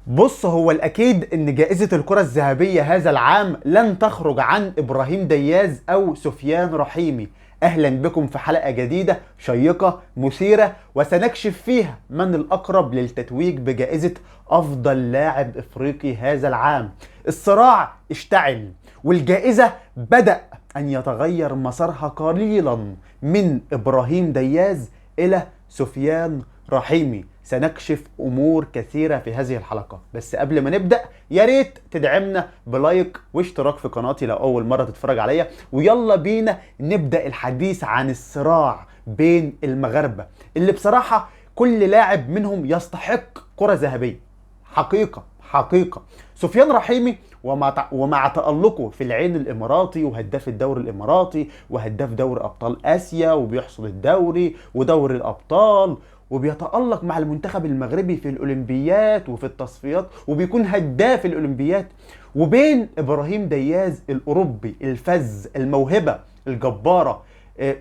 بص، هو الأكيد إن جائزة الكرة الذهبية هذا العام لن تخرج عن إبراهيم دياز أو سفيان رحيمي. أهلا بكم في حلقة جديدة شيقة مثيرة، وسنكشف فيها من الأقرب للتتويج بجائزة أفضل لاعب إفريقي هذا العام. الصراع اشتعل، والجائزة بدأ أن يتغير مسارها قليلا من إبراهيم دياز إلى سفيان رحيمي. سنكشف امور كثيره في هذه الحلقه، بس قبل ما نبدا يا ريت تدعمنا بلايك واشتراك في قناتي لو اول مره تتفرج عليا، ويلا بينا نبدا الحديث عن الصراع بين المغاربه اللي بصراحه كل لاعب منهم يستحق كره ذهبيه. حقيقه سفيان رحيمي ومع تألقه في العين الاماراتي وهداف الدوري الاماراتي وهداف دوري ابطال اسيا وبيحصد الدوري ودوري الابطال، وبيتألق مع المنتخب المغربي في الأولمبيات وفي التصفيات وبيكون هداف الأولمبيات، وبين إبراهيم دياز الأوروبي الفذ الموهبة الجبارة،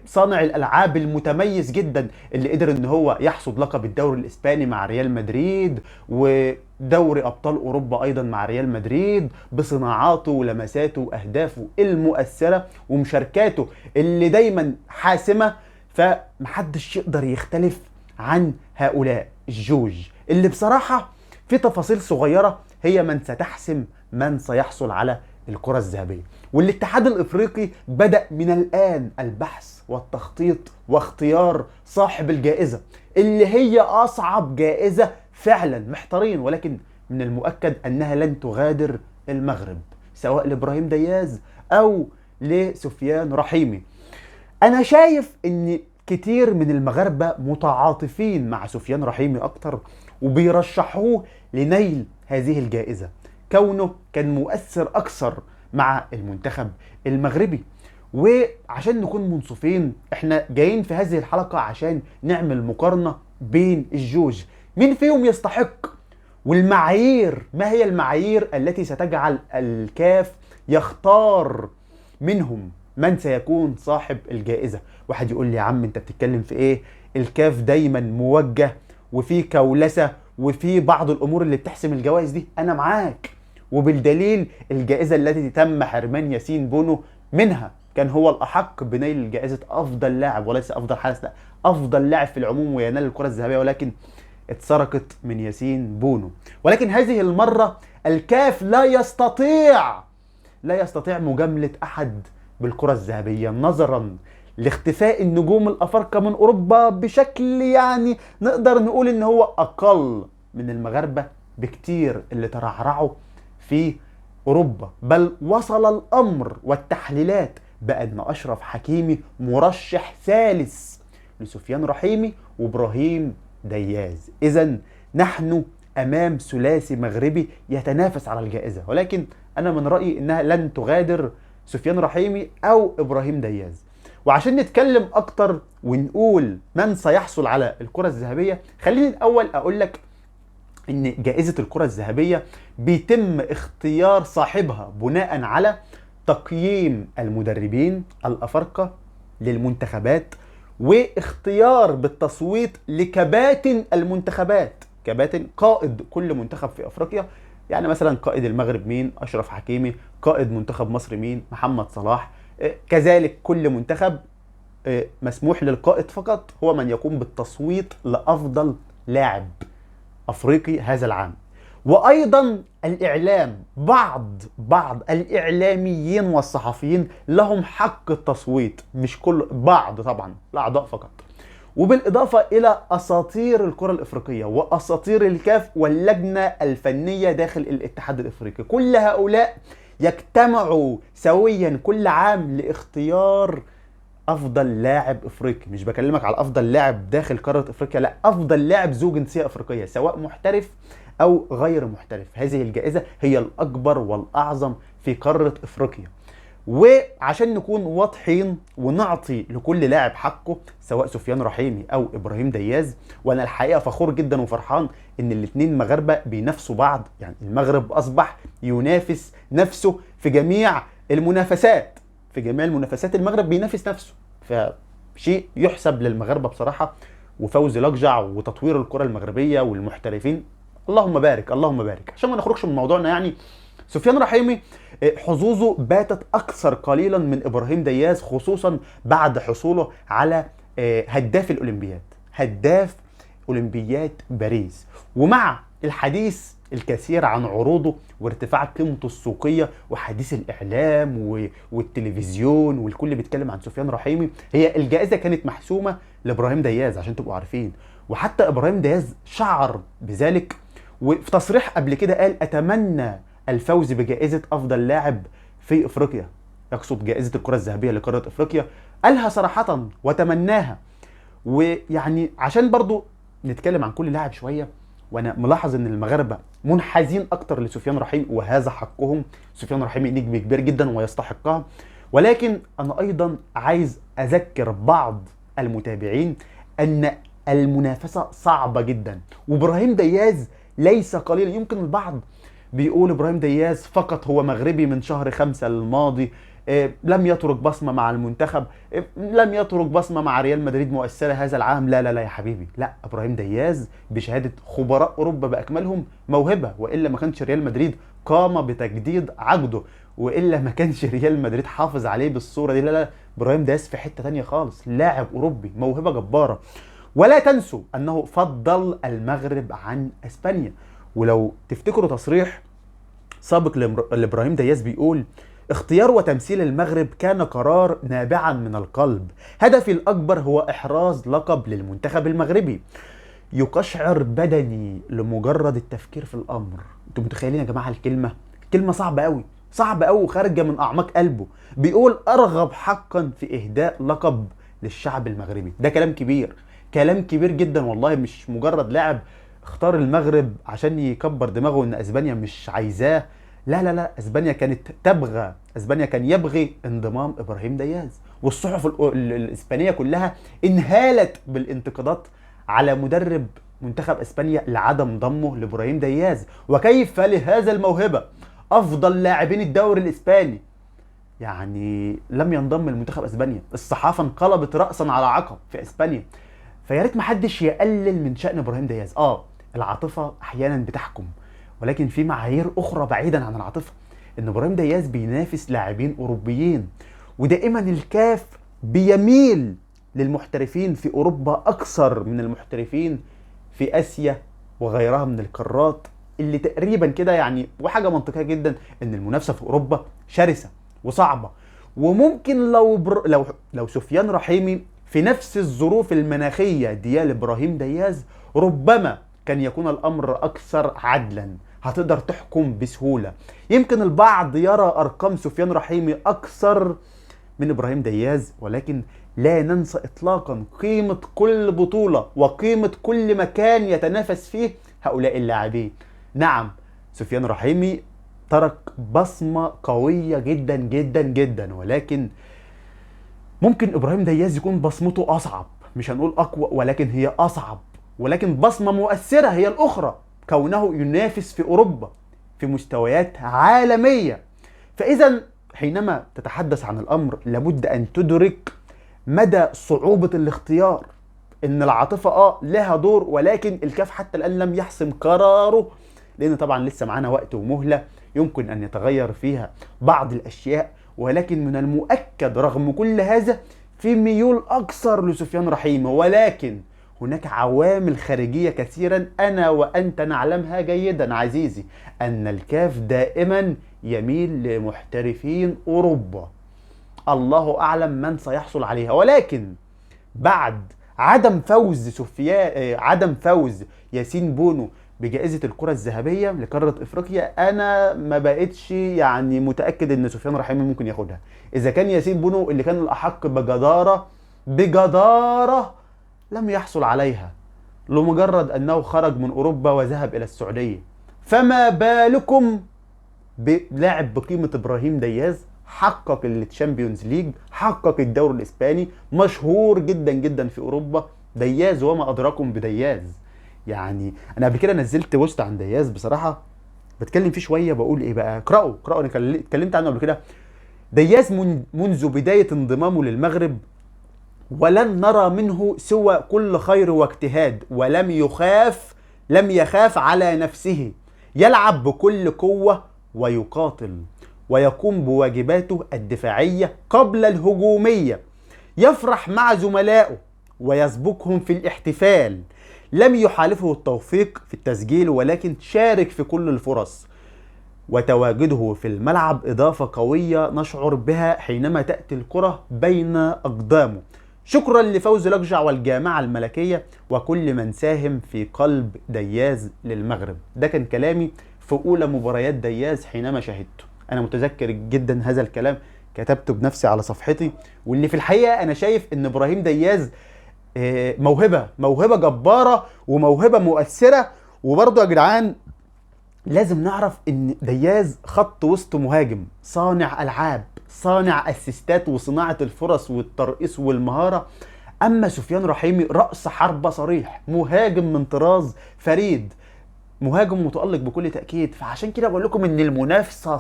صانع الألعاب المتميز جدا اللي قدر ان هو يحصد لقب الدوري الإسباني مع ريال مدريد ودوري أبطال أوروبا أيضا مع ريال مدريد، بصناعاته ولمساته وأهدافه المؤثرة ومشاركاته اللي دايما حاسمة. فمحدش يقدر يختلف عن هؤلاء الجوج اللي بصراحة في تفاصيل صغيرة هي من ستحسم من سيحصل على الكرة الذهبية. والاتحاد الافريقي بدأ من الآن البحث والتخطيط واختيار صاحب الجائزة اللي هي أصعب جائزة فعلا. محتارين، ولكن من المؤكد أنها لن تغادر المغرب، سواء لإبراهيم دياز أو لسفيان رحيمي. أنا شايف أن كتير من المغاربة متعاطفين مع سفيان رحيمي أكتر وبيرشحوه لنيل هذه الجائزة، كونه كان مؤثر أكثر مع المنتخب المغربي. وعشان نكون منصفين، احنا جايين في هذه الحلقة عشان نعمل مقارنة بين الجوج، مين فيهم يستحق، والمعايير ما هي المعايير التي ستجعل الكاف يختار منهم من سيكون صاحب الجائزة. واحد يقول لي يا عم انت بتتكلم في ايه؟ الكاف دايما موجه وفي كولسة وفي بعض الامور اللي بتحسم الجوائز دي. انا معاك، وبالدليل الجائزة التي تم حرمان ياسين بونو منها كان هو الاحق بنيل جائزة افضل لاعب، وليس افضل حارس، لا، افضل لاعب في العموم وينال الكرة الذهبية، ولكن اتسرقت من ياسين بونو. ولكن هذه المرة الكاف لا يستطيع مجاملة احد بالكرة الذهبية، نظرا لاختفاء النجوم الأفارقة من أوروبا بشكل يعني نقدر نقول إن هو أقل من المغاربة بكتير اللي ترعرعوا في أوروبا. بل وصل الأمر والتحليلات بأن أشرف حكيمي مرشح ثالث لسفيان رحيمي وإبراهيم دياز. إذن نحن أمام ثلاثي مغربي يتنافس على الجائزة، ولكن أنا من رأيي إنها لن تغادر سفيان رحيمي أو إبراهيم دياز. وعشان نتكلم أكتر ونقول من سيحصل على الكرة الذهبية، خليني الأول أقول لك إن جائزة الكرة الذهبية بيتم اختيار صاحبها بناء على تقييم المدربين الأفارقة للمنتخبات، واختيار بالتصويت لكباتن المنتخبات، كباتن قائد كل منتخب في أفريقيا. يعني مثلا قائد المغرب مين؟ أشرف حكيمي. قائد منتخب مصر مين؟ محمد صلاح. كذلك كل منتخب مسموح للقائد فقط هو من يقوم بالتصويت لأفضل لاعب أفريقي هذا العام. وأيضا الإعلام، بعض الإعلاميين والصحفيين لهم حق التصويت، مش كل، بعض طبعا، الأعضاء فقط. وبالإضافة إلى أساطير الكرة الإفريقية وأساطير الكاف واللجنة الفنية داخل الاتحاد الإفريقي، كل هؤلاء يجتمعوا سويا كل عام لاختيار أفضل لاعب إفريقي. مش بكلمك على أفضل لاعب داخل قارة إفريقيا، لا، أفضل لاعب ذو جنسية إفريقية سواء محترف أو غير محترف. هذه الجائزة هي الأكبر والأعظم في قارة إفريقيا. وعشان نكون واضحين ونعطي لكل لاعب حقه، سواء سفيان رحيمي او ابراهيم دياز، وانا الحقيقه فخور جدا وفرحان ان الاثنين مغاربه بينافسوا بعض. يعني المغرب اصبح ينافس نفسه في جميع المنافسات، المغرب بينافس نفسه، فشيء يحسب للمغاربه بصراحه. وفوزي لقجع وتطوير الكره المغربيه والمحترفين اللهم بارك اللهم بارك. عشان ما نخرجش من موضوعنا يعني، سفيان رحيمي حظوظه باتت اكثر قليلا من ابراهيم دياز، خصوصا بعد حصوله على هداف الاولمبياد، هداف اولمبياد باريس. ومع الحديث الكثير عن عروضه وارتفاع قيمته السوقيه وحديث الاعلام والتلفزيون والكل بيتكلم عن سفيان رحيمي، هي الجائزه كانت محسومه لابراهيم دياز عشان تبقوا عارفين. وحتى ابراهيم دياز شعر بذلك، وفي تصريح قبل كده قال: اتمنى الفوز بجائزه افضل لاعب في افريقيا، يقصد جائزه الكره الذهبيه لقاره افريقيا. قالها صراحه وتمناها. ويعني عشان برضو نتكلم عن كل لاعب شويه، وانا ملاحظ ان المغاربه منحازين اكتر لسفيان رحيمي، وهذا حقهم. سفيان رحيمي نجم كبير جدا ويستحقها، ولكن انا ايضا عايز اذكر بعض المتابعين ان المنافسه صعبه جدا، وابراهيم دياز ليس قليلا. يمكن البعض بيقول ابراهيم دياز فقط هو مغربي من شهر 5 الماضي، لم يترك بصمه مع المنتخب، لم يترك بصمه مع ريال مدريد مؤثره هذا العام. لا لا لا يا حبيبي، لا. ابراهيم دياز بشهاده خبراء اوروبا باكملهم موهبه، والا ما كانش ريال مدريد قام بتجديد عقده، والا ما كانش ريال مدريد حافظ عليه بالصوره دي. لا لا، ابراهيم دياز في حته تانية خالص، لاعب اوروبي موهبه جباره. ولا تنسوا انه فضل المغرب عن اسبانيا. ولو تفتكروا تصريح سابق لابراهيم دياز بيقول: اختيار وتمثيل المغرب كان قرار نابعا من القلب، هدفي الأكبر هو إحراز لقب للمنتخب المغربي. يقشعر بدني لمجرد التفكير في الأمر. انتوا متخيلين يا جماعة كلمة صعبة قوي، صعبة قوي وخارجة من أعماق قلبه. بيقول: أرغب حقا في إهداء لقب للشعب المغربي. ده كلام كبير، كلام كبير جدا والله، مش مجرد لاعب اختار المغرب عشان يكبر دماغه ان اسبانيا مش عايزاه. لا لا لا، اسبانيا كانت تبغى، اسبانيا كان يبغي انضمام ابراهيم دياز، والصحف الاسبانيه كلها انهالت بالانتقادات على مدرب منتخب اسبانيا لعدم ضمه لابراهيم دياز. وكيف لهذا الموهبه افضل لاعبين الدوري الاسباني يعني لم ينضم لمنتخب اسبانيا؟ الصحافه انقلبت راسا على عقب في اسبانيا. فيا ريت محدش يقلل من شأن ابراهيم دياز. العاطفه احيانا بتحكم، ولكن في معايير اخرى بعيدا عن العاطفه. ان ابراهيم دياز بينافس لاعبين اوروبيين، ودائما الكاف بيميل للمحترفين في اوروبا اكثر من المحترفين في اسيا وغيرها من القارات اللي تقريبا كده يعني. وحاجه منطقيه جدا ان المنافسه في اوروبا شرسه وصعبه. وممكن لو سفيان رحيمي في نفس الظروف المناخيه ديال ابراهيم دياز، ربما كان يكون الامر اكثر عدلا، هتقدر تحكم بسهوله. يمكن البعض يرى ارقام سفيان رحيمي اكثر من ابراهيم دياز، ولكن لا ننسى اطلاقا قيمه كل بطوله وقيمه كل مكان يتنافس فيه هؤلاء اللاعبين. نعم، سفيان رحيمي ترك بصمه قويه جدا جدا جدا، ولكن ممكن ابراهيم دياز يكون بصمته اصعب، مش هنقول اقوى ولكن هي اصعب، ولكن بصمه مؤثره هي الاخرى، كونه ينافس في اوروبا في مستويات عالميه. فاذا حينما تتحدث عن الامر لابد ان تدرك مدى صعوبه الاختيار. ان العاطفه لها دور، ولكن الكاف حتى الان لم يحسم قراره، لان طبعا لسه معانا وقت ومهله يمكن ان يتغير فيها بعض الاشياء. ولكن من المؤكد رغم كل هذا في ميول اكثر لسفيان رحيمي، ولكن هناك عوامل خارجيه كثيرا انا وانت نعلمها جيدا عزيزي، ان الكاف دائما يميل لمحترفين اوروبا. الله اعلم من سيحصل عليها، ولكن بعد عدم فوز ياسين بونو بجائزة الكرة الذهبية لقارة افريقيا، انا ما بقتش يعني متأكد ان سفيان رحيمي ممكن ياخدها. اذا كان ياسين بونو اللي كان الاحق بجدارة لم يحصل عليها لمجرد انه خرج من اوروبا وذهب الى السعودية، فما بالكم بلاعب بقيمة ابراهيم دياز، حقق التشامبيونز ليج، حقق الدوري الاسباني، مشهور جدا جدا في اوروبا. دياز وما ادراكم بدياز. يعني انا قبل كده نزلت بوست عن دياز بصراحه بتكلم فيه شويه، بقول ايه بقى، اقرأوا انا اتكلمت عنه قبل كده. دياز منذ بدايه انضمامه للمغرب ولن نرى منه سوى كل خير واجتهاد، ولم يخاف لم يخاف على نفسه، يلعب بكل قوة ويقاتل ويقوم بواجباته الدفاعية قبل الهجومية، يفرح مع زملائه ويسبقهم في الاحتفال. لم يحالفه التوفيق في التسجيل ولكن شارك في كل الفرص، وتواجده في الملعب إضافة قوية نشعر بها حينما تأتي الكرة بين أقدامه. شكرا لفوز الأقجع والجامعة الملكية وكل من ساهم في قلب دياز للمغرب. ده كان كلامي في أولى مباريات دياز حينما شاهدته. أنا متذكر جدا هذا الكلام، كتبته بنفسي على صفحتي، واللي في الحقيقة أنا شايف إن إبراهيم دياز موهبة جبارة وموهبة مؤثرة. وبرضه يا جدعان لازم نعرف ان دياز خط وسط مهاجم، صانع العاب، صانع اسيستات وصناعة الفرص والترقيص والمهارة. اما سفيان رحيمي رأس حربة صريح، مهاجم من طراز فريد، مهاجم متألق بكل تأكيد. فعشان كده بقول لكم ان المنافسة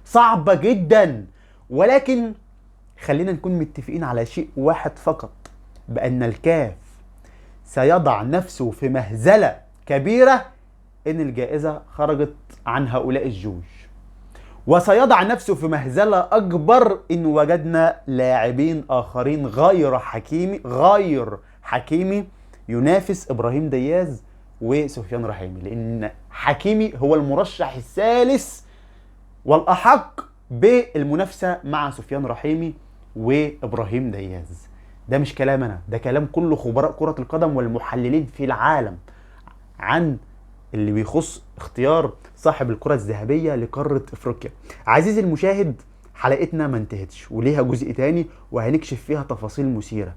صعبة جدا. ولكن خلينا نكون متفقين على شيء واحد فقط، بأن الكاف سيضع نفسه في مهزلة كبيرة إن الجائزة خرجت عن هؤلاء الجوج، وسيضع نفسه في مهزلة أكبر إن وجدنا لاعبين آخرين غير حكيمي ينافس إبراهيم دياز وسفيان رحيمي، لأن حكيمي هو المرشح الثالث والأحق بالمنافسة مع سفيان رحيمي وإبراهيم دياز. ده مش كلام أنا، ده كلام كل خبراء كرة القدم والمحللين في العالم عن اللي بيخص اختيار صاحب الكرة الذهبية لقارة افريقيا. عزيزي المشاهد، حلقتنا ما انتهتش وليها جزء تاني وهنكشف فيها تفاصيل مثيرة،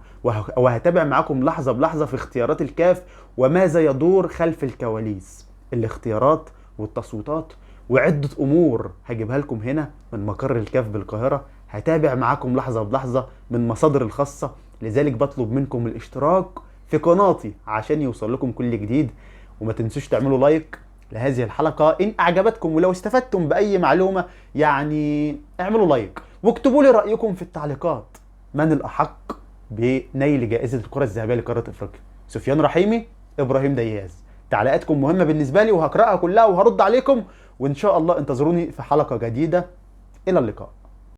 وهتابع معاكم لحظة بلحظة في اختيارات الكاف وماذا يدور خلف الكواليس، الاختيارات والتصويتات وعدة امور هجيبها لكم هنا من مقر الكاف بالقاهرة. هتابع معاكم لحظة بلحظة من مصادر الخاصة، لذلك بطلب منكم الاشتراك في قناتي عشان يوصل لكم كل جديد. وما تنسوش تعملوا لايك لهذه الحلقة إن أعجبتكم، ولو استفدتم بأي معلومة يعني اعملوا لايك، واكتبوا لي رأيكم في التعليقات. من الأحق بنيل جائزة الكرة الذهبية لقارة أفريقيا، سفيان رحيمي، إبراهيم دياز؟ تعليقاتكم مهمة بالنسبة لي وهقرأها كلها وهرد عليكم، وإن شاء الله انتظروني في حلقة جديدة. إلى اللقاء.